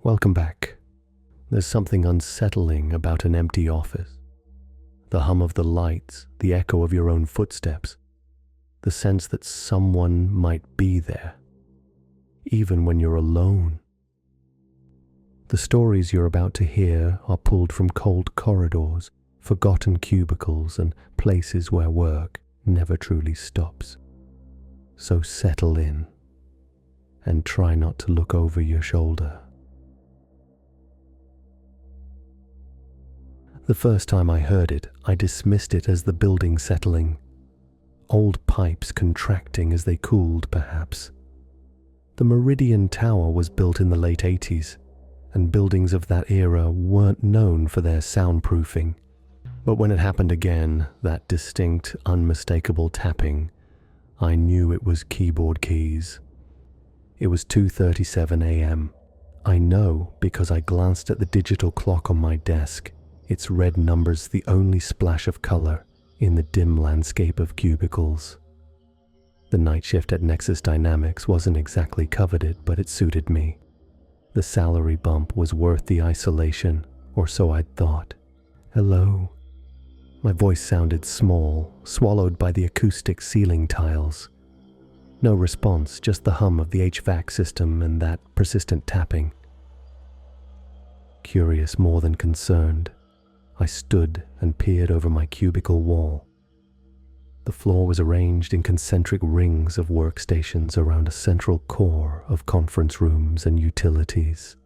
Welcome back. There's something unsettling about an empty office. The hum of the lights, the echo of your own footsteps, the sense that someone might be there, even when you're alone. The stories you're about to hear are pulled from cold corridors, forgotten cubicles, and places where work never truly stops. So settle in and try not to look over your shoulder. The first time I heard it, I dismissed it as the building settling. Old pipes contracting as they cooled, perhaps. The Meridian Tower was built in the late 80s, and buildings of that era weren't known for their soundproofing. But when it happened again, that distinct, unmistakable tapping, I knew it was keyboard keys. It was 2:37 a.m. I know because I glanced at the digital clock on my desk, its red numbers the only splash of color in the dim landscape of cubicles. The night shift at Nexus Dynamics wasn't exactly coveted, but it suited me. The salary bump was worth the isolation, or so I'd thought. Hello. My voice sounded small, swallowed by the acoustic ceiling tiles. No response, just the hum of the HVAC system and that persistent tapping. Curious more than concerned, I stood and peered over my cubicle wall. The floor was arranged in concentric rings of workstations around a central core of conference rooms and utilities.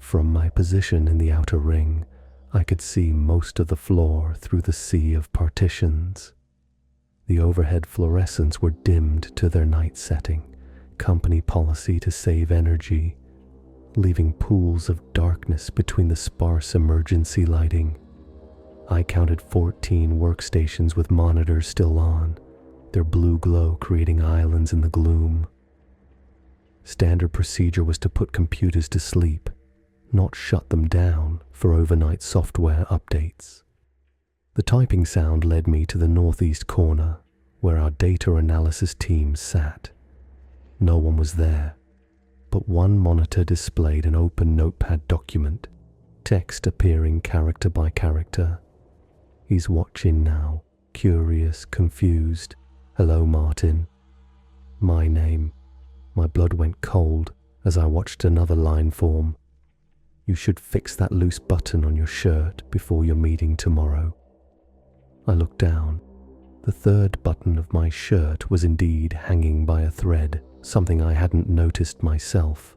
From my position in the outer ring, I could see most of the floor through the sea of partitions. The overhead fluorescents were dimmed to their night setting, company policy to save energy, leaving pools of darkness between the sparse emergency lighting. I counted 14 workstations with monitors still on, their blue glow creating islands in the gloom. Standard procedure was to put computers to sleep, not shut them down for overnight software updates. The typing sound led me to the northeast corner, where our data analysis team sat. No one was there, but one monitor displayed an open notepad document, text appearing character by character. He's watching now, curious, confused. Hello, Martin. My name. My blood went cold as I watched another line form. You should fix that loose button on your shirt before your meeting tomorrow. I looked down. The third button of my shirt was indeed hanging by a thread, something I hadn't noticed myself.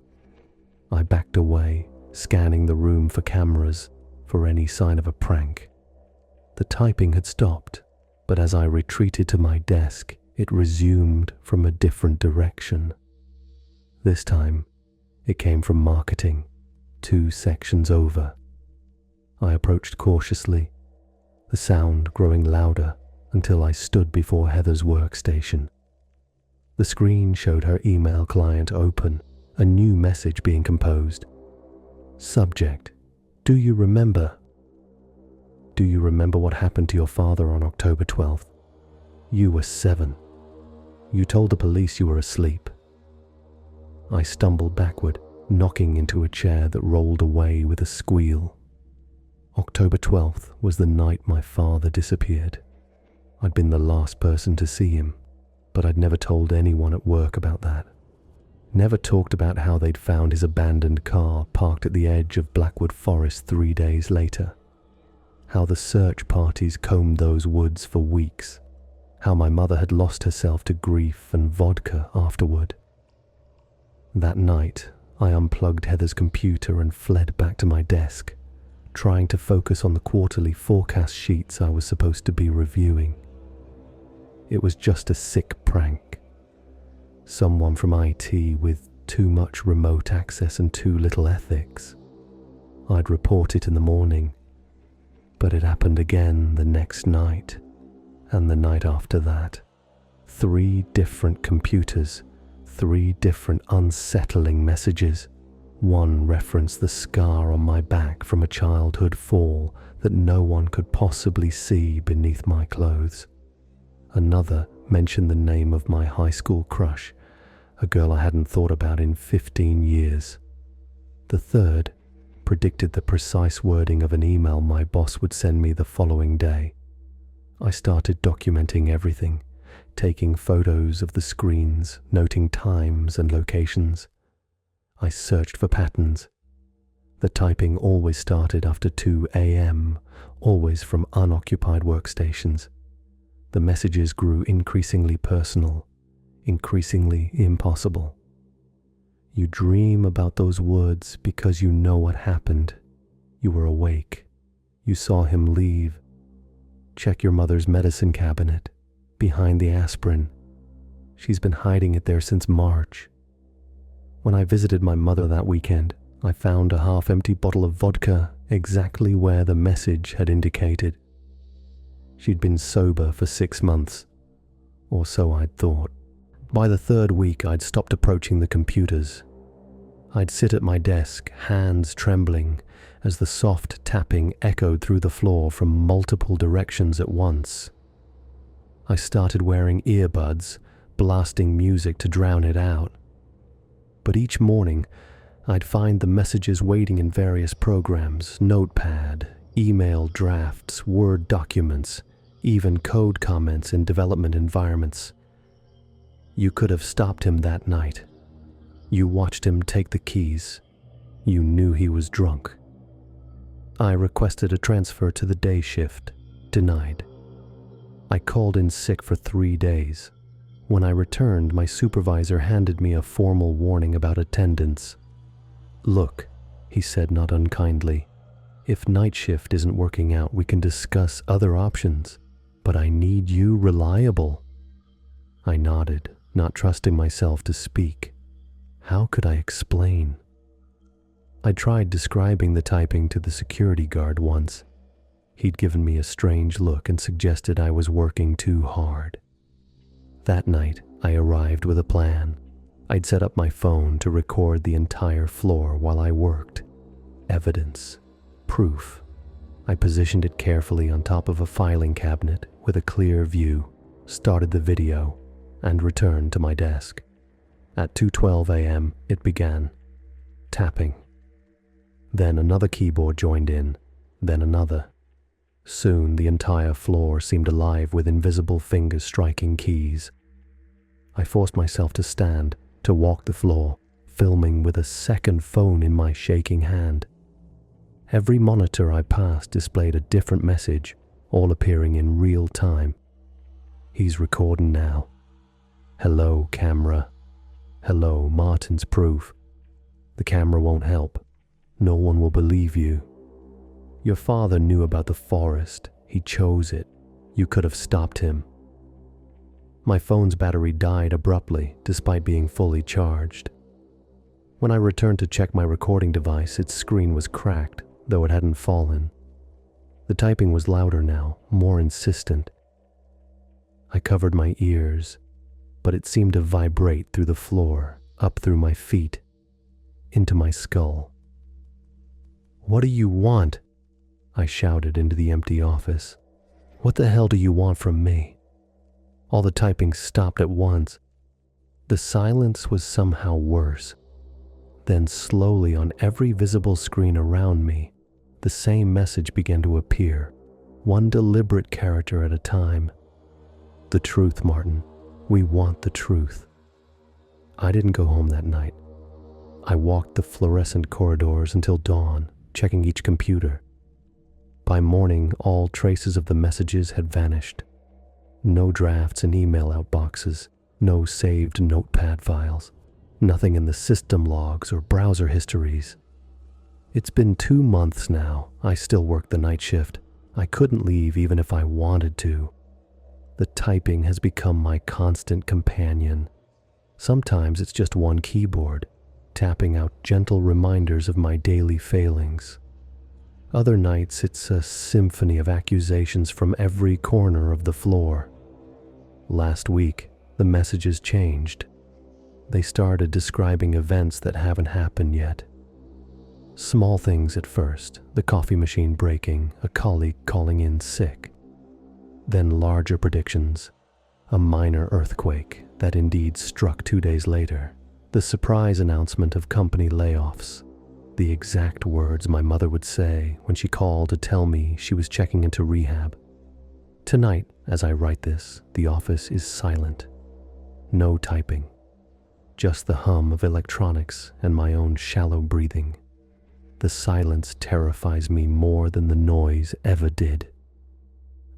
I backed away, scanning the room for cameras, for any sign of a prank. The typing had stopped, but as I retreated to my desk, it resumed from a different direction. This time, it came from marketing, 2 sections over. I approached cautiously, the sound growing louder until I stood before Heather's workstation. The screen showed her email client open, a new message being composed. Subject: Do you remember? Do you remember what happened to your father on October 12th? You were 7. You told the police you were asleep. I stumbled backward, knocking into a chair that rolled away with a squeal. October 12th was the night my father disappeared. I'd been the last person to see him, but I'd never told anyone at work about that. Never talked about how they'd found his abandoned car parked at the edge of Blackwood Forest 3 days later. How the search parties combed those woods for weeks. How my mother had lost herself to grief and vodka afterward. That night, I unplugged Heather's computer and fled back to my desk, trying to focus on the quarterly forecast sheets I was supposed to be reviewing. It was just a sick prank. Someone from IT with too much remote access and too little ethics. I'd report it in the morning, but it happened again the next night, and the night after that. 3 different computers, 3 different unsettling messages. One referenced the scar on my back from a childhood fall that no one could possibly see beneath my clothes. Another mentioned the name of my high school crush, a girl I hadn't thought about in 15 years. The third predicted the precise wording of an email my boss would send me the following day. I started documenting everything, taking photos of the screens, noting times and locations. I searched for patterns. The typing always started after 2 a.m., always from unoccupied workstations. The messages grew increasingly personal, increasingly impossible. You dream about those words because you know what happened. You were awake. You saw him leave. Check your mother's medicine cabinet, behind the aspirin. She's been hiding it there since March. When I visited my mother that weekend, I found a half-empty bottle of vodka exactly where the message had indicated. She'd been sober for 6 months, or so I'd thought. By the third week, I'd stopped approaching the computers. I'd sit at my desk, hands trembling, as the soft tapping echoed through the floor from multiple directions at once. I started wearing earbuds, blasting music to drown it out. But each morning, I'd find the messages waiting in various programs, Notepad, email drafts, Word documents, even code comments in development environments. You could have stopped him that night. You watched him take the keys. You knew he was drunk. I requested a transfer to the day shift, denied. I called in sick for 3 days. When I returned, my supervisor handed me a formal warning about attendance. "Look," he said not unkindly, "if night shift isn't working out, we can discuss other options, but I need you reliable." I nodded, not trusting myself to speak. How could I explain? I tried describing the typing to the security guard once. He'd given me a strange look and suggested I was working too hard. That night, I arrived with a plan. I'd set up my phone to record the entire floor while I worked. Evidence. Proof. I positioned it carefully on top of a filing cabinet with a clear view, started the video, and returned to my desk. At 2:12 a.m., it began. Tapping. Then another keyboard joined in, then another. Soon the entire floor seemed alive with invisible fingers striking keys. I forced myself to stand, to walk the floor, filming with a second phone in my shaking hand. Every monitor I passed displayed a different message, all appearing in real time. He's recording now. Hello, camera. Hello, Martin's proof. The camera won't help. No one will believe you. Your father knew about the forest. He chose it. You could have stopped him. My phone's battery died abruptly, despite being fully charged. When I returned to check my recording device, its screen was cracked, though it hadn't fallen. The typing was louder now, more insistent. I covered my ears, but it seemed to vibrate through the floor, up through my feet, into my skull. "What do you want?" I shouted into the empty office. "What the hell do you want from me?" All the typing stopped at once. The silence was somehow worse. Then slowly on every visible screen around me, the same message began to appear, one deliberate character at a time. "The truth, Martin. We want the truth." I didn't go home that night. I walked the fluorescent corridors until dawn, checking each computer. By morning, all traces of the messages had vanished. No drafts in email outboxes, no saved notepad files, nothing in the system logs or browser histories. It's been 2 months now. I still work the night shift. I couldn't leave even if I wanted to. The typing has become my constant companion. Sometimes it's just one keyboard, tapping out gentle reminders of my daily failings. Other nights it's a symphony of accusations from every corner of the floor. Last week, the messages changed. They started describing events that haven't happened yet. Small things at first, the coffee machine breaking, a colleague calling in sick. Then larger predictions, a minor earthquake that indeed struck 2 days later, the surprise announcement of company layoffs, the exact words my mother would say when she called to tell me she was checking into rehab. Tonight, as I write this, the office is silent. No typing. Just the hum of electronics and my own shallow breathing. The silence terrifies me more than the noise ever did.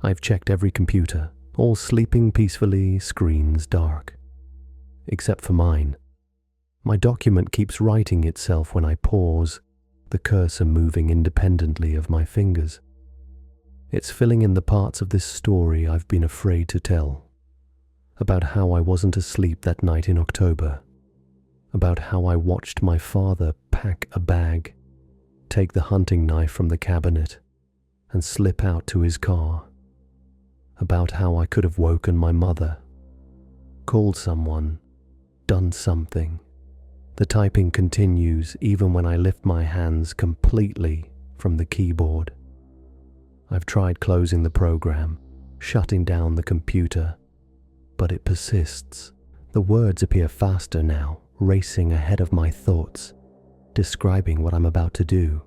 I've checked every computer, all sleeping peacefully, screens dark. Except for mine. My document keeps writing itself when I pause, the cursor moving independently of my fingers. It's filling in the parts of this story I've been afraid to tell. About how I wasn't asleep that night in October. About how I watched my father pack a bag, take the hunting knife from the cabinet, and slip out to his car. About how I could have woken my mother, called someone, done something. The typing continues even when I lift my hands completely from the keyboard. I've tried closing the program, shutting down the computer, but it persists. The words appear faster now, racing ahead of my thoughts, describing what I'm about to do,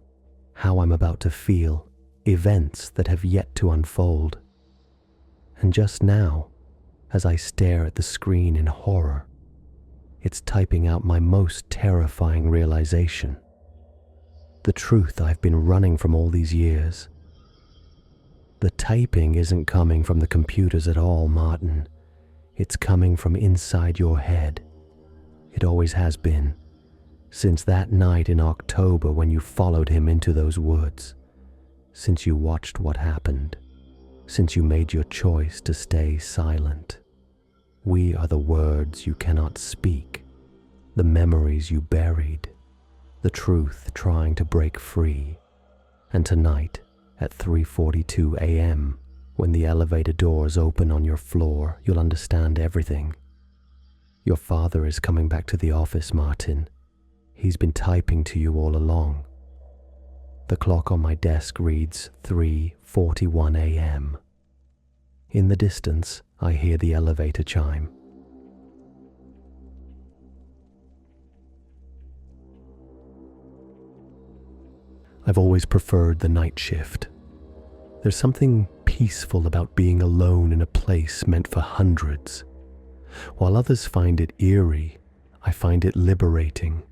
how I'm about to feel, events that have yet to unfold. And just now, as I stare at the screen in horror, it's typing out my most terrifying realization. The truth I've been running from all these years. The typing isn't coming from the computers at all, Martin. It's coming from inside your head. It always has been. Since that night in October when you followed him into those woods. Since you watched what happened. Since you made your choice to stay silent. We are the words you cannot speak. The memories you buried. The truth trying to break free. And tonight, at 3:42 a.m., when the elevator doors open on your floor, you'll understand everything. Your father is coming back to the office, Martin. He's been typing to you all along. The clock on my desk reads 3:41 a.m. In the distance, I hear the elevator chime. I've always preferred the night shift. There's something peaceful about being alone in a place meant for hundreds. While others find it eerie, I find it liberating.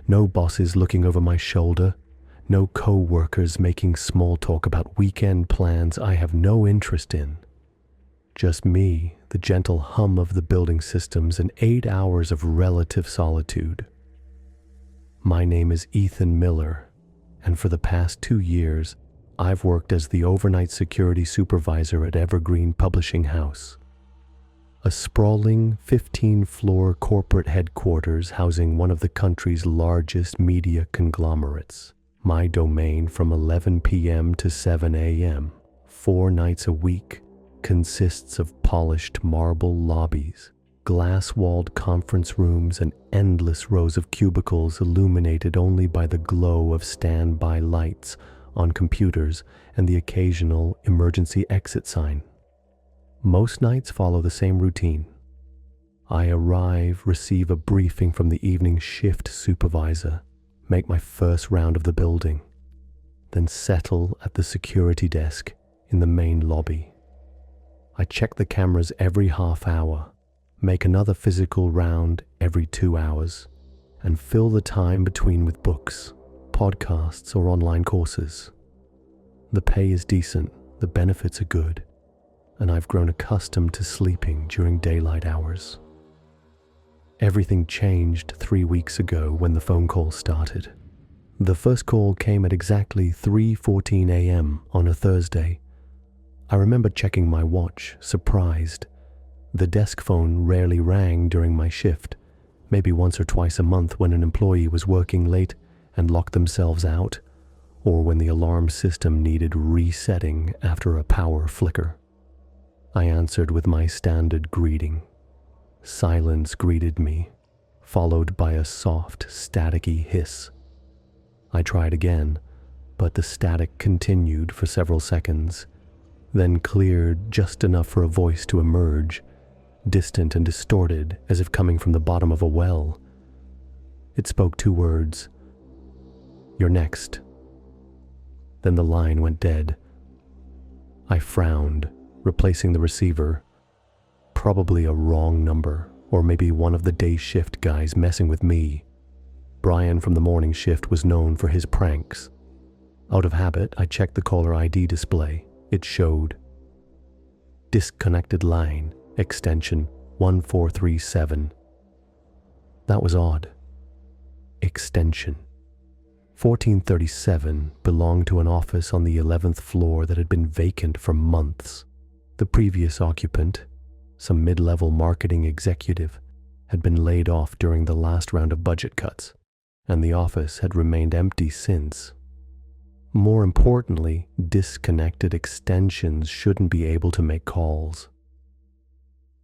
No bosses looking over my shoulder, no co-workers making small talk about weekend plans I have no interest in. Just me, the gentle hum of the building systems, and 8 hours of relative solitude. My name is Ethan Miller, and for the past 2 years, I've worked as the overnight security supervisor at Evergreen Publishing House, a sprawling 15-floor corporate headquarters housing one of the country's largest media conglomerates. My domain from 11 p.m. to 7 a.m., 4 nights a week, consists of polished marble lobbies, glass-walled conference rooms, and endless rows of cubicles illuminated only by the glow of standby lights on computers and the occasional emergency exit sign. Most nights follow the same routine. I arrive, receive a briefing from the evening shift supervisor, make my first round of the building, then settle at the security desk in the main lobby. I check the cameras every half hour, make another physical round every 2 hours, and fill the time between with books, podcasts, or online courses. The pay is decent, the benefits are good, and I've grown accustomed to sleeping during daylight hours. Everything changed 3 weeks ago when the phone call started. The first call came at exactly 3:14 a.m. on a Thursday. I remember checking my watch, surprised. The desk phone rarely rang during my shift, maybe once or twice a month when an employee was working late and locked themselves out, or when the alarm system needed resetting after a power flicker. I answered with my standard greeting. Silence greeted me, followed by a soft, staticky hiss. I tried again, but the static continued for several seconds, then cleared just enough for a voice to emerge, distant and distorted as if coming from the bottom of a well. It spoke 2 words. "You're next." Then the line went dead. I frowned, replacing the receiver. Probably a wrong number, or maybe one of the day shift guys messing with me. Brian from the morning shift was known for his pranks. Out of habit, I checked the caller ID display. It showed disconnected line, extension 1437. That was odd. Extension 1437 belonged to an office on the 11th floor that had been vacant for months. The previous occupant, some mid-level marketing executive, had been laid off during the last round of budget cuts, and the office had remained empty since. More importantly, disconnected extensions shouldn't be able to make calls.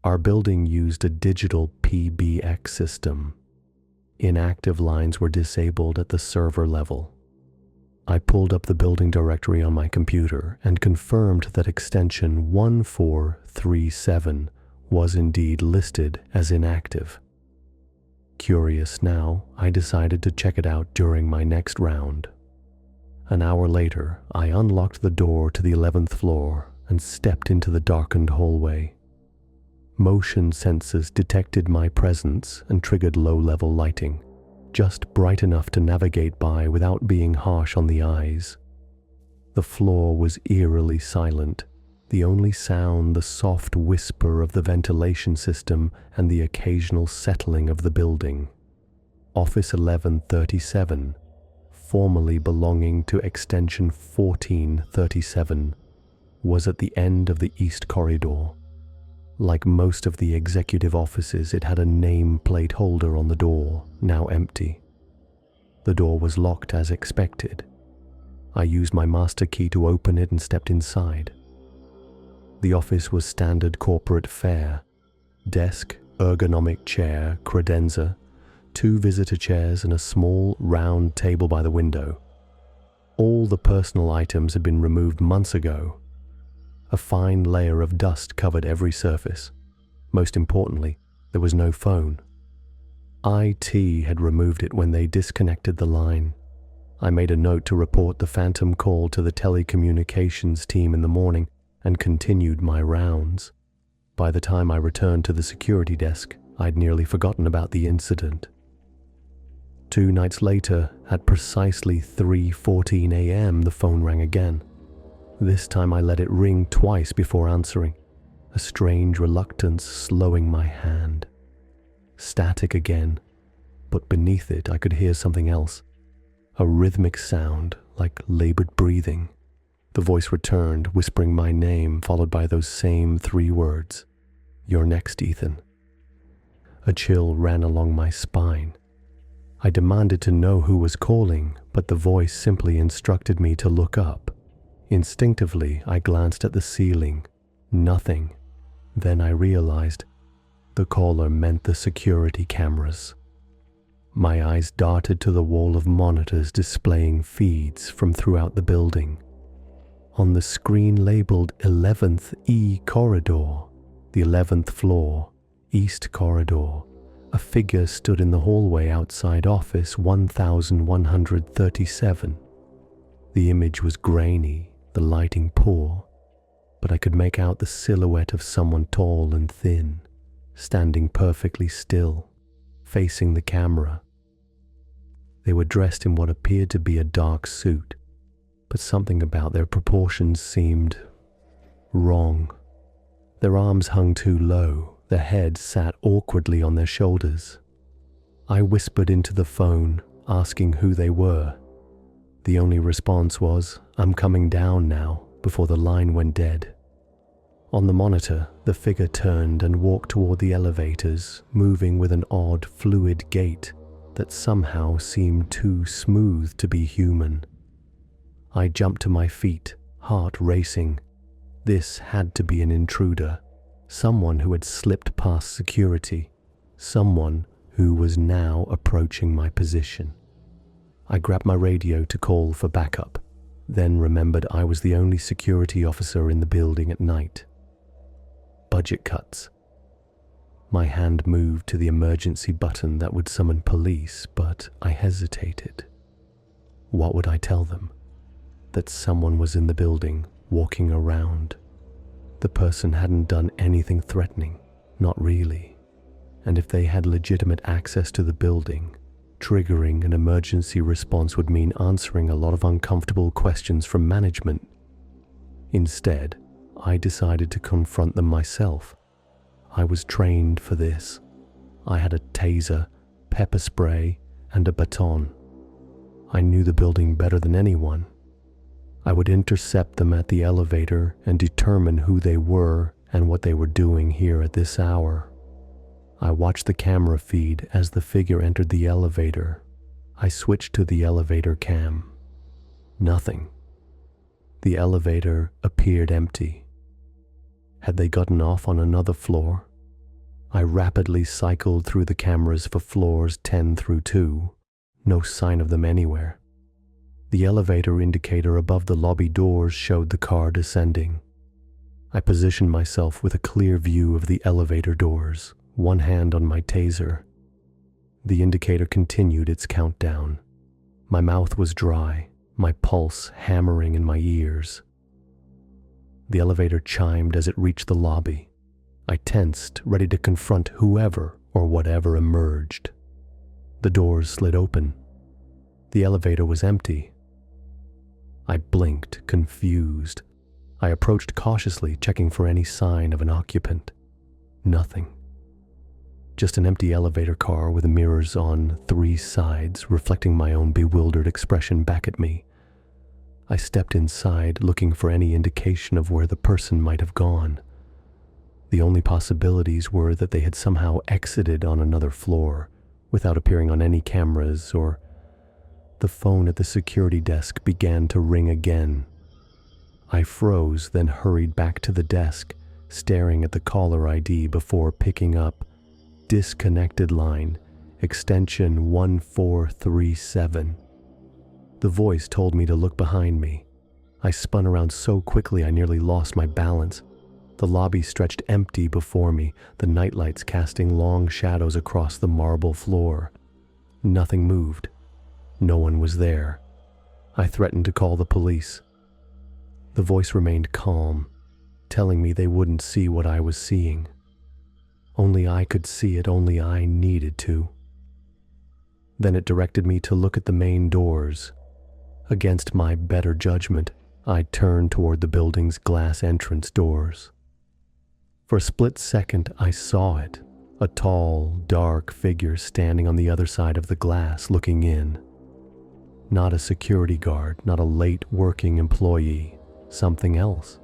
Our building used a digital PBX system. Inactive lines were disabled at the server level. I pulled up the building directory on my computer and confirmed that extension 1437 was indeed listed as inactive. Curious now, I decided to check it out during my next round. An hour later, I unlocked the door to the 11th floor and stepped into the darkened hallway. Motion sensors detected my presence and triggered low-level lighting, just bright enough to navigate by without being harsh on the eyes. The floor was eerily silent, the only sound the soft whisper of the ventilation system and the occasional settling of the building. Office 1137, formerly belonging to extension 1437, was at the end of the east corridor. Like most of the executive offices, it had a nameplate holder on the door, now empty. The door was locked as expected. I used my master key to open it and stepped inside. The office was standard corporate fare: desk, ergonomic chair, credenza, 2 visitor chairs, and a small, round table by the window. All the personal items had been removed months ago. A fine layer of dust covered every surface. Most importantly, there was no phone. IT had removed it when they disconnected the line. I made a note to report the phantom call to the telecommunications team in the morning and continued my rounds. By the time I returned to the security desk, I'd nearly forgotten about the incident. 2 nights later, at precisely 3:14 a.m., the phone rang again. This time I let it ring twice before answering, a strange reluctance slowing my hand. Static again, but beneath it I could hear something else, a rhythmic sound like labored breathing. The voice returned, whispering my name, followed by those same 3 words, "You're next, Ethan." A chill ran along my spine. I demanded to know who was calling, but the voice simply instructed me to look up. Instinctively, I glanced at the ceiling. Nothing. Then I realized the caller meant the security cameras. My eyes darted to the wall of monitors displaying feeds from throughout the building. On the screen labeled 11th E corridor, the 11th floor, East corridor, a figure stood in the hallway outside office 1137. The image was grainy, the lighting poor, but I could make out the silhouette of someone tall and thin, standing perfectly still, facing the camera. They were dressed in what appeared to be a dark suit, but something about their proportions seemed wrong. Their arms hung too low, their heads sat awkwardly on their shoulders. I whispered into the phone, asking who they were. The only response was, "I'm coming down now," before the line went dead. On the monitor, the figure turned and walked toward the elevators, moving with an odd, fluid gait that somehow seemed too smooth to be human. I jumped to my feet, heart racing. This had to be an intruder, someone who had slipped past security, someone who was now approaching my position. I grabbed my radio to call for backup, then remembered I was the only security officer in the building at night. Budget cuts. My hand moved to the emergency button that would summon police, but I hesitated. What would I tell them? That someone was in the building, walking around. The person hadn't done anything threatening, not really. And if they had legitimate access to the building, triggering an emergency response would mean answering a lot of uncomfortable questions from management. Instead, I decided to confront them myself. I was trained for this. I had a taser, pepper spray, and a baton. I knew the building better than anyone. I would intercept them at the elevator and determine who they were and what they were doing here at this hour. I watched the camera feed as the figure entered the elevator. I switched to the elevator cam. Nothing. The elevator appeared empty. Had they gotten off on another floor? I rapidly cycled through the cameras for floors 10 through 2. No sign of them anywhere. The elevator indicator above the lobby doors showed the car descending. I positioned myself with a clear view of the elevator doors, one hand on my taser. The indicator continued its countdown. My mouth was dry, my pulse hammering in my ears. The elevator chimed as it reached the lobby. I tensed, ready to confront whoever or whatever emerged. The doors slid open. The elevator was empty. I blinked, confused. I approached cautiously, checking for any sign of an occupant. Nothing. Just an empty elevator car with mirrors on 3 sides, reflecting my own bewildered expression back at me. I stepped inside, looking for any indication of where the person might have gone. The only possibilities were that they had somehow exited on another floor, without appearing on any cameras, or the phone at the security desk began to ring again. I froze, then hurried back to the desk, staring at the caller ID before picking up disconnected line, extension 1437. The voice told me to look behind me. I spun around so quickly I nearly lost my balance. The lobby stretched empty before me, the nightlights casting long shadows across the marble floor. Nothing moved. No one was there. I threatened to call the police. The voice remained calm, telling me they wouldn't see what I was seeing. Only I could see it, only I needed to. Then it directed me to look at the main doors. Against my better judgment, I turned toward the building's glass entrance doors. For a split second, I saw it, a tall, dark figure standing on the other side of the glass looking in. Not a security guard, not a late working employee, something else.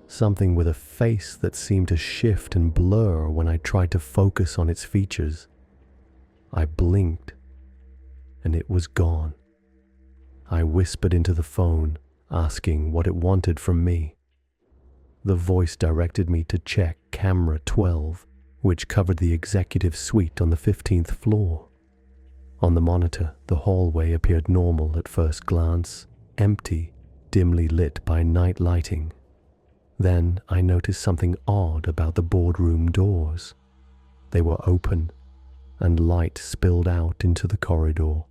Something with a face that seemed to shift and blur when I tried to focus on its features. I blinked, and it was gone. I whispered into the phone, asking what it wanted from me. The voice directed me to check camera 12, which covered the executive suite on the 15th floor. On the monitor, the hallway appeared normal at first glance, empty, dimly lit by night lighting. Then I noticed something odd about the boardroom doors. They were open, and light spilled out into the corridor.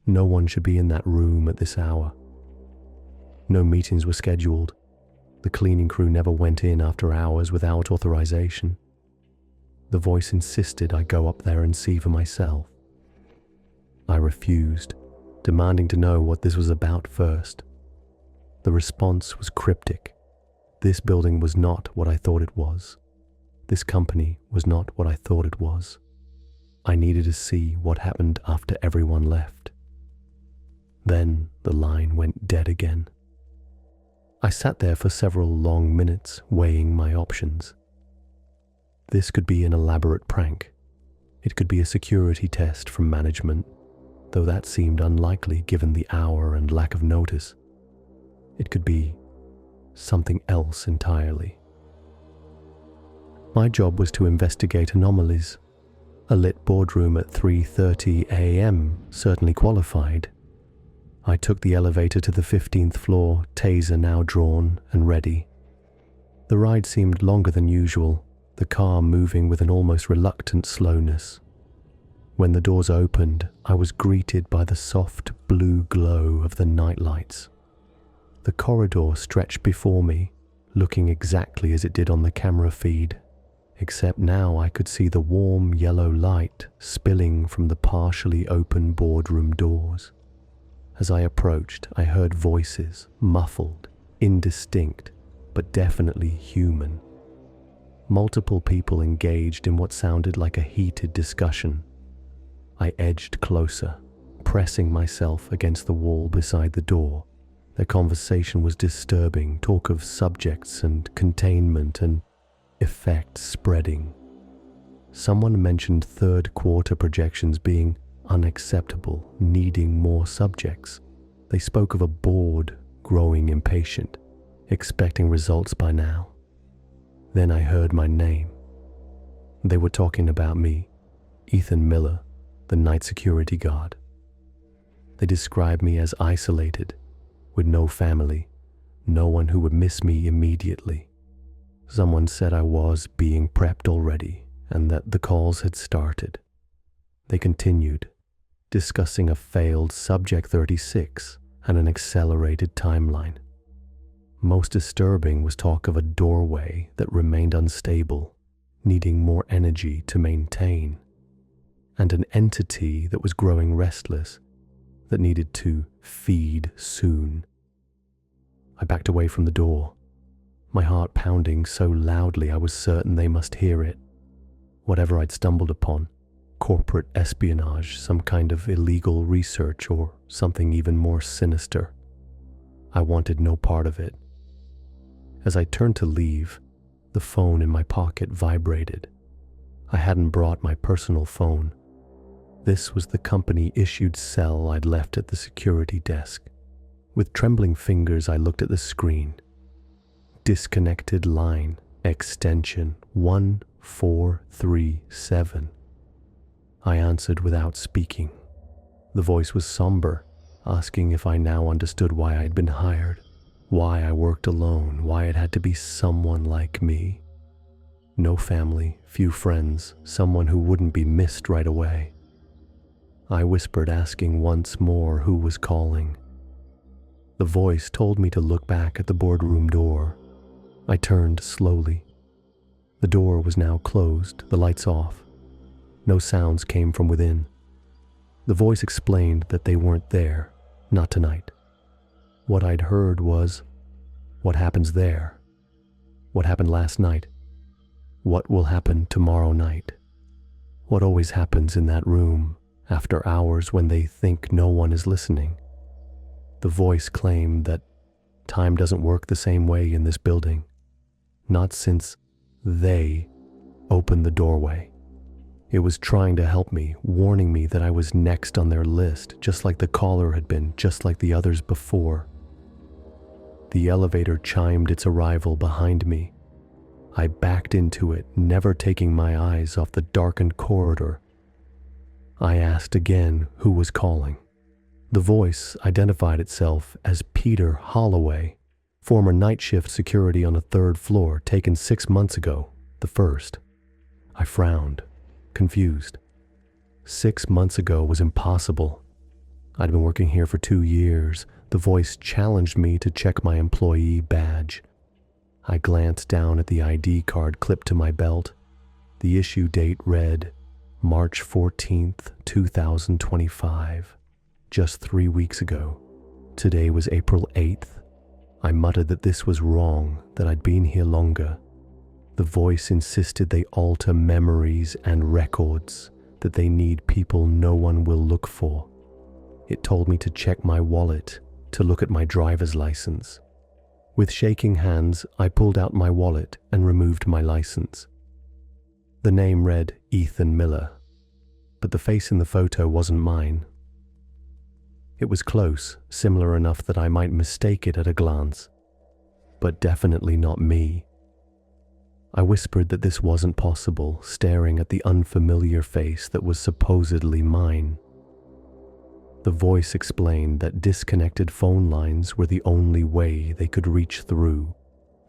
No one should be in that room at this hour. No meetings were scheduled. The cleaning crew never went in after hours without authorization. The voice insisted I go up there and see for myself. I refused, demanding to know what this was about first. The response was cryptic. This building was not what I thought it was. This company was not what I thought it was. I needed to see what happened after everyone left. Then the line went dead again. I sat there for several long minutes, weighing my options. This could be an elaborate prank. It could be a security test from management, though that seemed unlikely given the hour and lack of notice. It could be something else entirely. My job was to investigate anomalies. A lit boardroom at 3:30 a.m. certainly qualified. I took the elevator to the 15th floor, taser now drawn and ready. The ride seemed longer than usual, the car moving with an almost reluctant slowness. When the doors opened, I was greeted by the soft blue glow of the nightlights. The corridor stretched before me, looking exactly as it did on the camera feed, except now I could see the warm yellow light spilling from the partially open boardroom doors. As I approached, I heard voices, muffled, indistinct, but definitely human. Multiple people engaged in what sounded like a heated discussion. I edged closer, pressing myself against the wall beside the door. Their conversation was disturbing, talk of subjects and containment and effects spreading. Someone mentioned third quarter projections being unacceptable, needing more subjects. They spoke of a board growing impatient, expecting results by now. Then I heard my name. They were talking about me, Ethan Miller, the night security guard. They described me as isolated, with no family, no one who would miss me immediately. Someone said I was being prepped already and that the calls had started. They continued, discussing a failed Subject 36 and an accelerated timeline. Most disturbing was talk of a doorway that remained unstable, needing more energy to maintain, and an entity that was growing restless, that needed to feed soon. I backed away from the door, my heart pounding so loudly I was certain they must hear it. Whatever I'd stumbled upon, corporate espionage, some kind of illegal research, or something even more sinister. I wanted no part of it. As I turned to leave, the phone in my pocket vibrated. I hadn't brought my personal phone. This was the company-issued cell I'd left at the security desk. With trembling fingers, I looked at the screen. Disconnected line, extension 1437. I answered without speaking. The voice was somber, asking if I now understood why I'd been hired, why I worked alone, why it had to be someone like me. No family, few friends, someone who wouldn't be missed right away. I whispered, asking once more who was calling. The voice told me to look back at the boardroom door. I turned slowly. The door was now closed, the lights off. No sounds came from within. The voice explained that they weren't there, not tonight. What I'd heard was, what happens there? What happened last night? What will happen tomorrow night? What always happens in that room after hours when they think no one is listening? The voice claimed that time doesn't work the same way in this building, not since they opened the doorway. It was trying to help me, warning me that I was next on their list, just like the caller had been, just like the others before. The elevator chimed its arrival behind me. I backed into it, never taking my eyes off the darkened corridor. I asked again who was calling. The voice identified itself as Peter Holloway, former night shift security on a third floor, taken 6 months ago, the first. I frowned, confused. 6 months ago was impossible. I'd been working here for 2 years. The voice challenged me to check my employee badge. I glanced down at the ID card clipped to my belt. The issue date read March 14th, 2025. Just 3 weeks ago. Today was April 8th. I muttered that this was wrong, that I'd been here longer. The voice insisted they alter memories and records, that they need people no one will look for. It told me to check my wallet, to look at my driver's license. With shaking hands, I pulled out my wallet and removed my license. The name read Ethan Miller, but the face in the photo wasn't mine. It was close, similar enough that I might mistake it at a glance, but definitely not me. I whispered that this wasn't possible, staring at the unfamiliar face that was supposedly mine. The voice explained that disconnected phone lines were the only way they could reach through,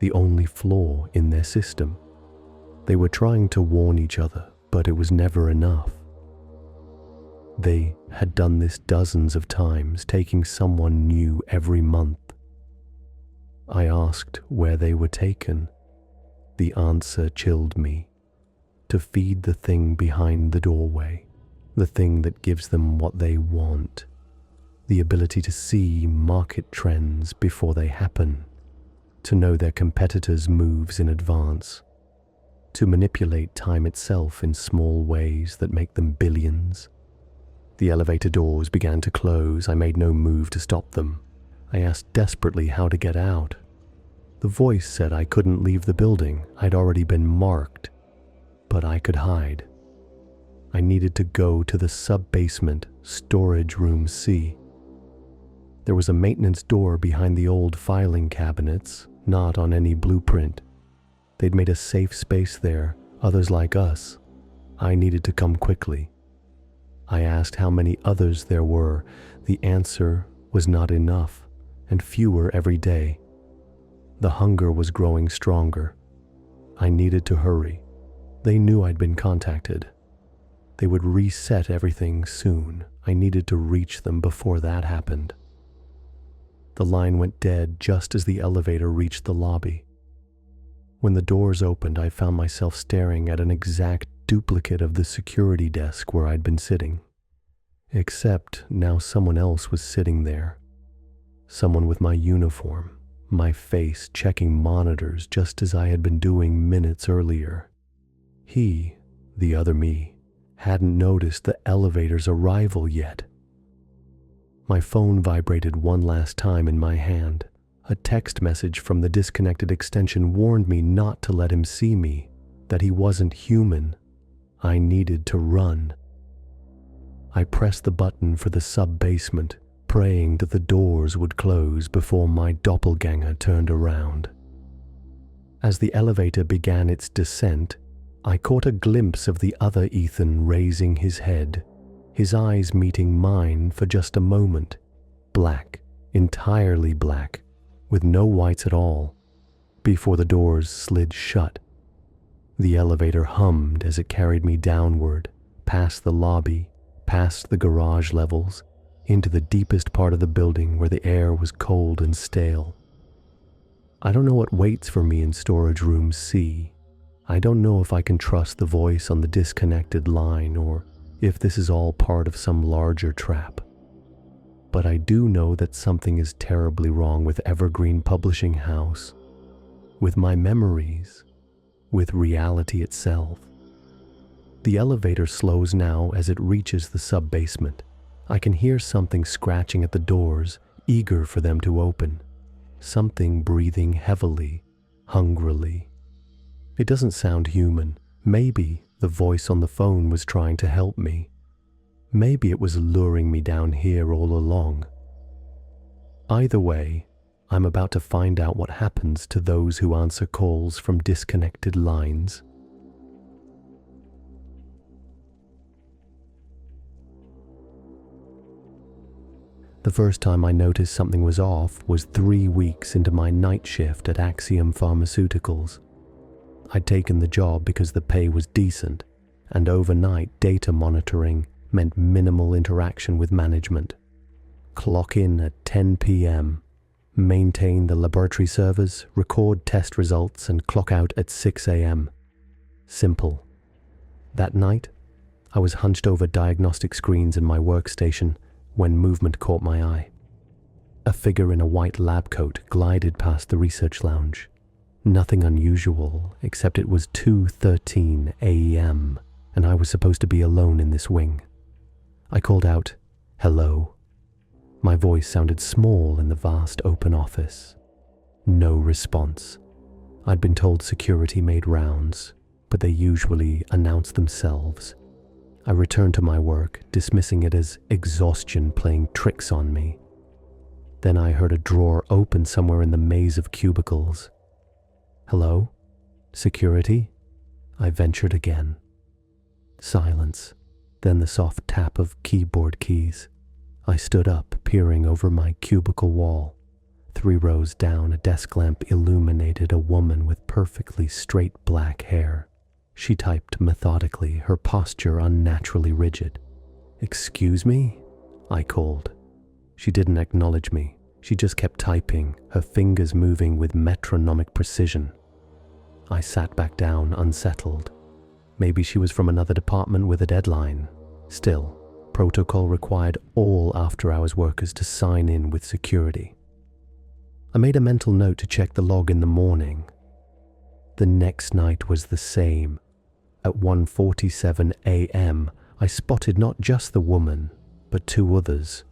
the only flaw in their system. They were trying to warn each other, but it was never enough. They had done this dozens of times, taking someone new every month. I asked where they were taken. The answer chilled me. To feed the thing behind the doorway, the thing that gives them what they want, the ability to see market trends before they happen, to know their competitors' moves in advance, to manipulate time itself in small ways that make them billions. The elevator doors began to close. I made no move to stop them. I asked desperately how to get out. The voice said I couldn't leave the building. I'd already been marked. But I could hide. I needed to go to the sub-basement, storage room C. There was a maintenance door behind the old filing cabinets, not on any blueprint. They'd made a safe space there, others like us. I needed to come quickly. I asked how many others there were. The answer was not enough, and fewer every day. The hunger was growing stronger. I needed to hurry. They knew I'd been contacted. They would reset everything soon. I needed to reach them before that happened. The line went dead just as the elevator reached the lobby. When the doors opened, I found myself staring at an exact duplicate of the security desk where I'd been sitting. Except now someone else was sitting there. Someone with my uniform, my face checking monitors just as I had been doing minutes earlier. He, the other me, hadn't noticed the elevator's arrival yet. My phone vibrated one last time in my hand. A text message from the disconnected extension warned me not to let him see me, that he wasn't human. I needed to run. I pressed the button for the sub-basement, praying that the doors would close before my doppelganger turned around. As the elevator began its descent, I caught a glimpse of the other Ethan raising his head, his eyes meeting mine for just a moment. Black, entirely black, with no whites at all, before the doors slid shut. The elevator hummed as it carried me downward, past the lobby, past the garage levels, into the deepest part of the building where the air was cold and stale. I don't know what waits for me in storage room C. I don't know if I can trust the voice on the disconnected line or if this is all part of some larger trap. But I do know that something is terribly wrong with Evergreen Publishing House, with my memories, with reality itself. The elevator slows now as it reaches the sub-basement. I can hear something scratching at the doors, eager for them to open. Something breathing heavily, hungrily. It doesn't sound human. Maybe the voice on the phone was trying to help me. Maybe it was luring me down here all along. Either way, I'm about to find out what happens to those who answer calls from disconnected lines. The first time I noticed something was off was 3 weeks into my night shift at Axiom Pharmaceuticals. I'd taken the job because the pay was decent, and overnight data monitoring meant minimal interaction with management. Clock in at 10 p.m., maintain the laboratory servers, record test results, and clock out at 6 a.m. Simple. That night, I was hunched over diagnostic screens in my workstation when movement caught my eye. A figure in a white lab coat glided past the research lounge. Nothing unusual, except it was 2:13 a.m., and I was supposed to be alone in this wing. I called out, "Hello." My voice sounded small in the vast open office. No response. I'd been told security made rounds, but they usually announced themselves. I returned to my work, dismissing it as exhaustion playing tricks on me. Then I heard a drawer open somewhere in the maze of cubicles. "Hello? Security?" I ventured again. Silence, then the soft tap of keyboard keys. I stood up, peering over my cubicle wall. 3 rows down, a desk lamp illuminated a woman with perfectly straight black hair. She typed methodically, her posture unnaturally rigid. "Excuse me?" I called. She didn't acknowledge me. She just kept typing, her fingers moving with metronomic precision. I sat back down, unsettled. Maybe she was from another department with a deadline. Still, protocol required all after-hours workers to sign in with security. I made a mental note to check the log in the morning. The next night was the same. At 1:47 a.m., I spotted not just the woman, but two others.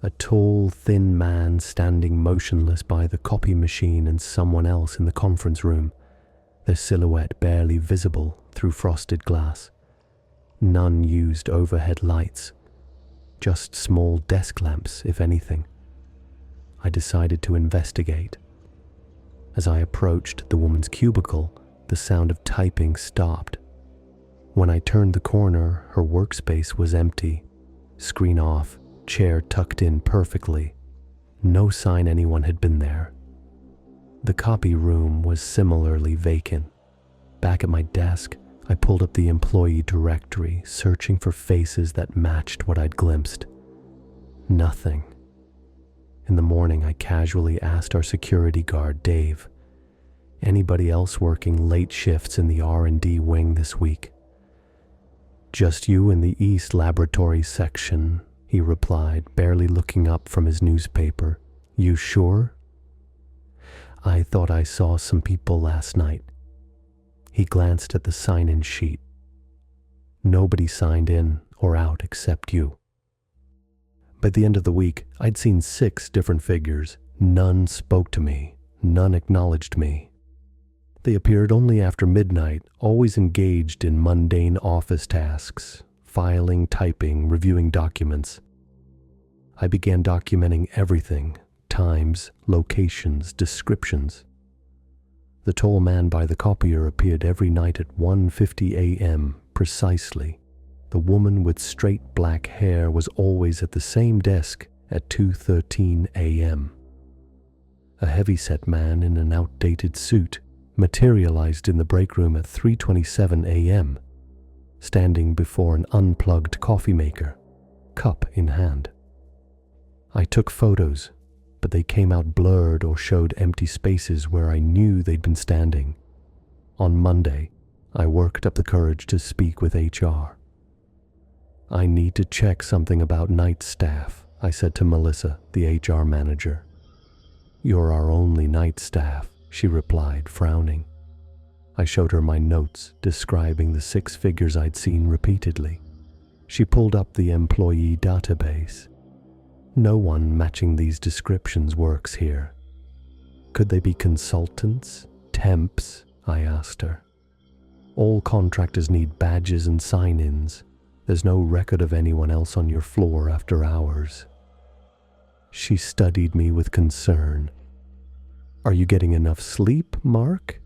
A tall, thin man standing motionless by the copy machine and someone else in the conference room, their silhouette barely visible through frosted glass. None used overhead lights, just small desk lamps, if anything. I decided to investigate. As I approached the woman's cubicle, the sound of typing stopped. When I turned the corner, her workspace was empty, screen off, chair tucked in perfectly. No sign anyone had been there. The copy room was similarly vacant. Back at my desk, I pulled up the employee directory, searching for faces that matched what I'd glimpsed. Nothing. In the morning, I casually asked our security guard, Dave, anybody else working late shifts in the R&D wing this week? "Just you in the East Laboratory section," he replied, barely looking up from his newspaper. "You sure?" "I thought I saw some people last night." He glanced at the sign-in sheet. "Nobody signed in or out except you." By the end of the week, I'd seen 6 different figures. None spoke to me. None acknowledged me. They appeared only after midnight, always engaged in mundane office tasks, filing, typing, reviewing documents. I began documenting everything: times, locations, descriptions. The tall man by the copier appeared every night at 1:50 a.m. precisely. The woman with straight black hair was always at the same desk at 2:13 a.m. A heavy-set man in an outdated suit materialized in the break room at 3:27 a.m., standing before an unplugged coffee maker, cup in hand. I took photos, but they came out blurred or showed empty spaces where I knew they'd been standing. On Monday, I worked up the courage to speak with HR. "I need to check something about night staff," I said to Melissa, the HR manager. "You're our only night staff," she replied, frowning. I showed her my notes describing the 6 figures I'd seen repeatedly. She pulled up the employee database. "No one matching these descriptions works here." "Could they be consultants? Temps?" I asked her. "All contractors need badges and sign-ins. There's no record of anyone else on your floor after hours." She studied me with concern. "Are you getting enough sleep, Mark?"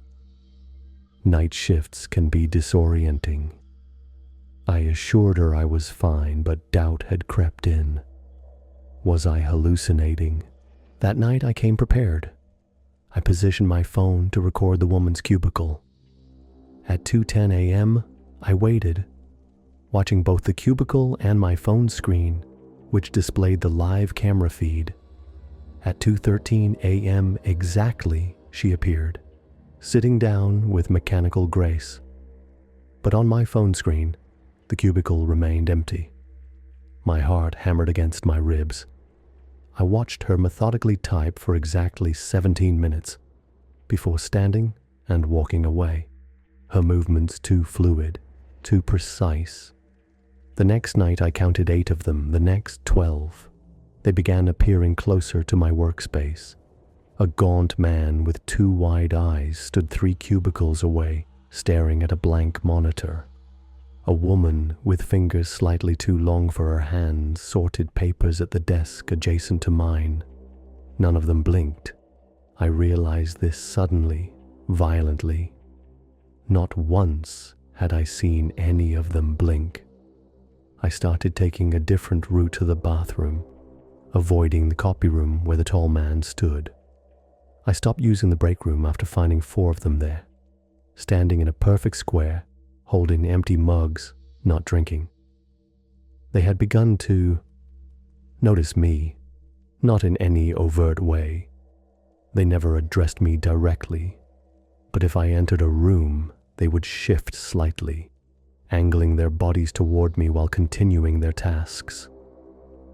Night shifts can be disorienting. I assured her I was fine, but doubt had crept in. Was I hallucinating? That night I came prepared. I positioned my phone to record the woman's cubicle. At 2:10 a.m., I waited, watching both the cubicle and my phone screen, which displayed the live camera feed. At 2:13 a.m. exactly, she appeared, sitting down with mechanical grace. But on my phone screen, the cubicle remained empty. My heart hammered against my ribs. I watched her methodically type for exactly 17 minutes, before standing and walking away, her movements too fluid, too precise. The next night I counted 8 of them, the next 12. They began appearing closer to my workspace. A gaunt man with 2 wide eyes stood 3 cubicles away, staring at a blank monitor. A woman with fingers slightly too long for her hands sorted papers at the desk adjacent to mine. None of them blinked. I realized this suddenly, violently. Not once had I seen any of them blink. I started taking a different route to the bathroom, avoiding the copy room where the tall man stood. I stopped using the break room after finding 4 of them there, standing in a perfect square, holding empty mugs, not drinking. They had begun to notice me, not in any overt way. They never addressed me directly, but if I entered a room, they would shift slightly, angling their bodies toward me while continuing their tasks.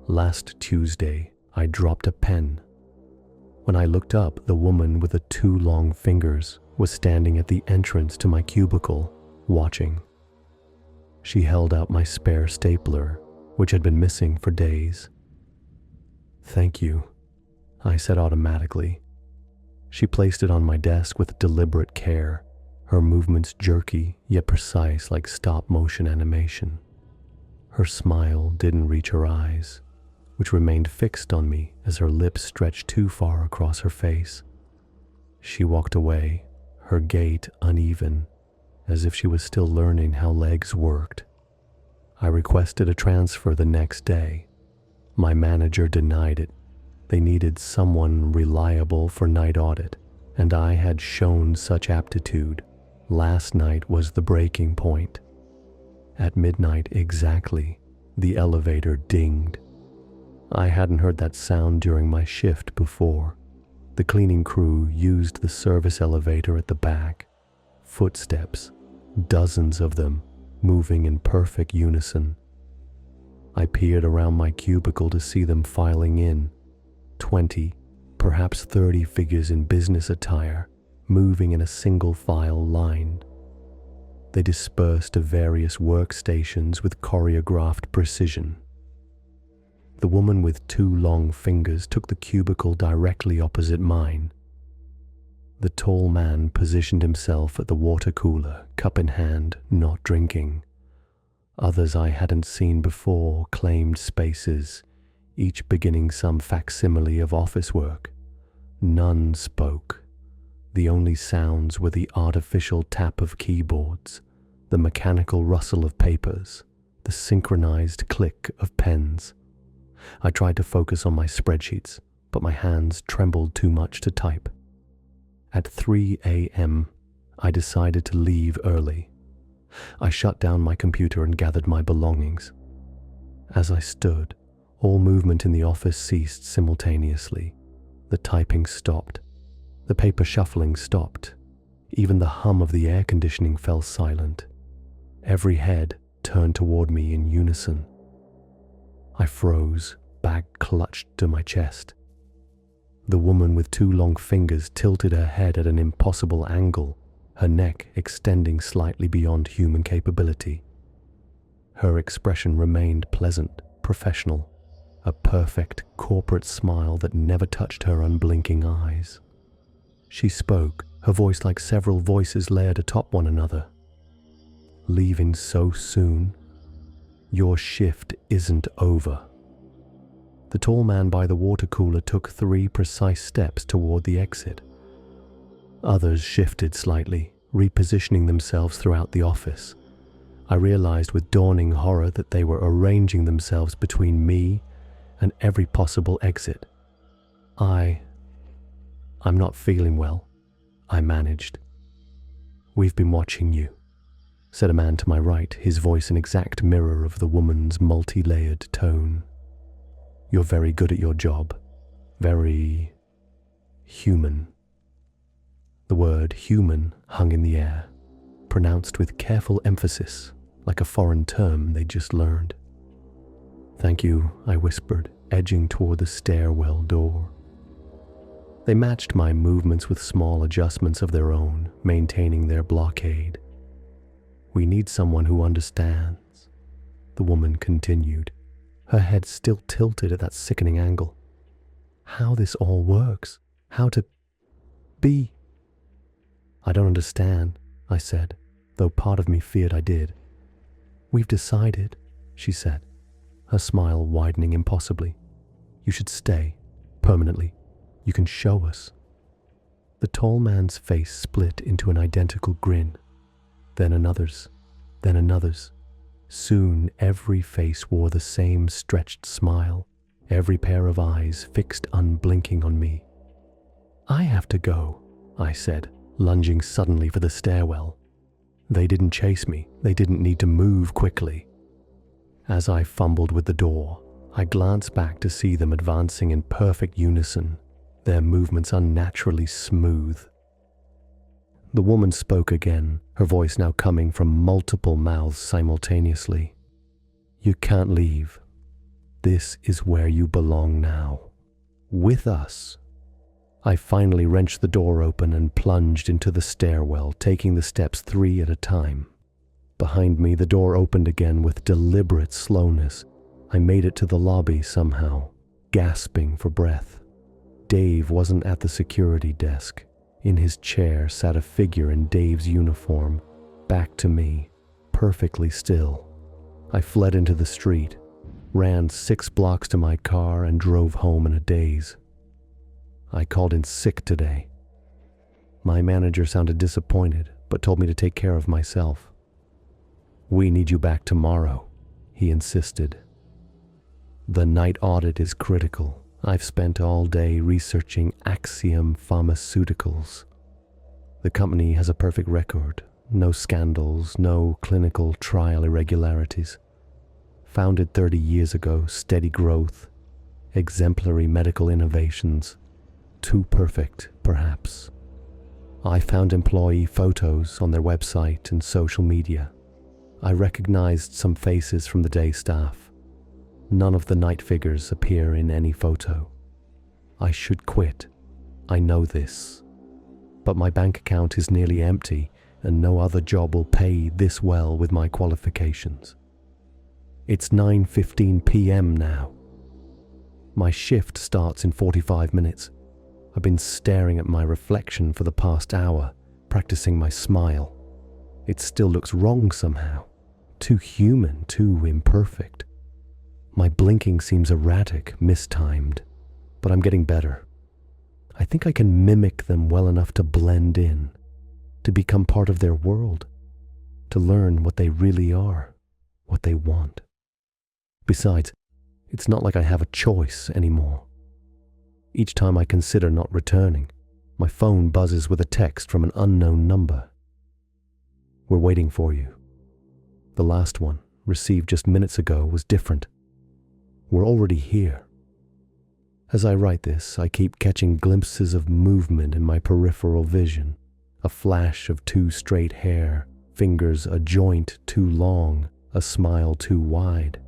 Last Tuesday, I dropped a pen. When I looked up, the woman with the 2 long fingers was standing at the entrance to my cubicle, watching. She held out my spare stapler, which had been missing for days. "Thank you," I said automatically. She placed it on my desk with deliberate care, her movements jerky yet precise like stop-motion animation. Her smile didn't reach her eyes, which remained fixed on me as her lips stretched too far across her face. She walked away, her gait uneven, as if she was still learning how legs worked. I requested a transfer the next day. My manager denied it. They needed someone reliable for night audit, and I had shown such aptitude. Last night was the breaking point. At midnight exactly, the elevator dinged. I hadn't heard that sound during my shift before. The cleaning crew used the service elevator at the back. Footsteps, dozens of them, moving in perfect unison. I peered around my cubicle to see them filing in. 20, perhaps 30 figures in business attire, moving in a single file line. They dispersed to various workstations with choreographed precision. The woman with 2 long fingers took the cubicle directly opposite mine. The tall man positioned himself at the water cooler, cup in hand, not drinking. Others I hadn't seen before claimed spaces, each beginning some facsimile of office work. None spoke. The only sounds were the artificial tap of keyboards, the mechanical rustle of papers, the synchronized click of pens. I tried to focus on my spreadsheets, but my hands trembled too much to type. At 3 a.m., I decided to leave early. I shut down my computer and gathered my belongings. As I stood, all movement in the office ceased simultaneously. The typing stopped. The paper shuffling stopped. Even the hum of the air conditioning fell silent. Every head turned toward me in unison. I froze, bag clutched to my chest. The woman with 2 long fingers tilted her head at an impossible angle, her neck extending slightly beyond human capability. Her expression remained pleasant, professional, a perfect corporate smile that never touched her unblinking eyes. She spoke, her voice like several voices layered atop one another. "Leaving so soon? Your shift isn't over." The tall man by the water cooler took 3 precise steps toward the exit. Others shifted slightly, repositioning themselves throughout the office. I realized with dawning horror that they were arranging themselves between me and every possible exit. I'm not feeling well, I managed. "We've been watching you," said a man to my right, his voice an exact mirror of the woman's multi-layered tone. "You're very good at your job. Very human." The word human hung in the air, pronounced with careful emphasis, like a foreign term they'd just learned. "Thank you," I whispered, edging toward the stairwell door. They matched my movements with small adjustments of their own, maintaining their blockade. "We need someone who understands," the woman continued, her head still tilted at that sickening angle. "How this all works, how to be." "I don't understand," I said, though part of me feared I did. "We've decided," she said, her smile widening impossibly. "You should stay, permanently. You can show us." The tall man's face split into an identical grin, then another's, then another's. Soon every face wore the same stretched smile, every pair of eyes fixed unblinking on me. "I have to go," I said, lunging suddenly for the stairwell. They didn't chase me, they didn't need to move quickly. As I fumbled with the door, I glanced back to see them advancing in perfect unison, their movements unnaturally smooth. The woman spoke again, her voice now coming from multiple mouths simultaneously. "You can't leave. This is where you belong now. With us." I finally wrenched the door open and plunged into the stairwell, taking the steps 3 at a time. Behind me, the door opened again with deliberate slowness. I made it to the lobby somehow, gasping for breath. Dave wasn't at the security desk. In his chair sat a figure in Dave's uniform, back to me, perfectly still. I fled into the street, ran 6 blocks to my car, and drove home in a daze. I called in sick today. My manager sounded disappointed, but told me to take care of myself. "We need you back tomorrow," he insisted. "The night audit is critical. I've spent all day researching Axiom Pharmaceuticals. The company has a perfect record, no scandals, no clinical trial irregularities. Founded 30 years ago, steady growth, exemplary medical innovations. Too perfect, perhaps. I found employee photos on their website and social media. I recognized some faces from the day staff. None of the night figures appear in any photo. I should quit. I know this. But my bank account is nearly empty, and no other job will pay this well with my qualifications. It's 9:15 p.m. now. My shift starts in 45 minutes. I've been staring at my reflection for the past hour, practicing my smile. It still looks wrong somehow. Too human, too imperfect. My blinking seems erratic, mistimed, but I'm getting better. I think I can mimic them well enough to blend in, to become part of their world, to learn what they really are, what they want. Besides, it's not like I have a choice anymore. Each time I consider not returning, my phone buzzes with a text from an unknown number. "We're waiting for you." The last one, received just minutes ago, was different. "We're already here." As I write this, I keep catching glimpses of movement in my peripheral vision, a flash of too straight hair, fingers a joint too long, a smile too wide.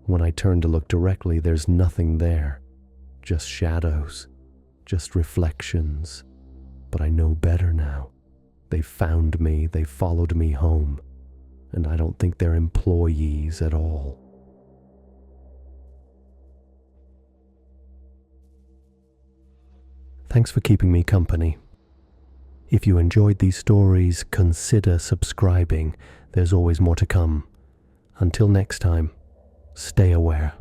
When I turn to look directly, there's nothing there, just shadows, just reflections. But I know better now. They found me, they followed me home, and I don't think they're employees at all. Thanks for keeping me company. If you enjoyed these stories, consider subscribing. There's always more to come. Until next time, stay aware.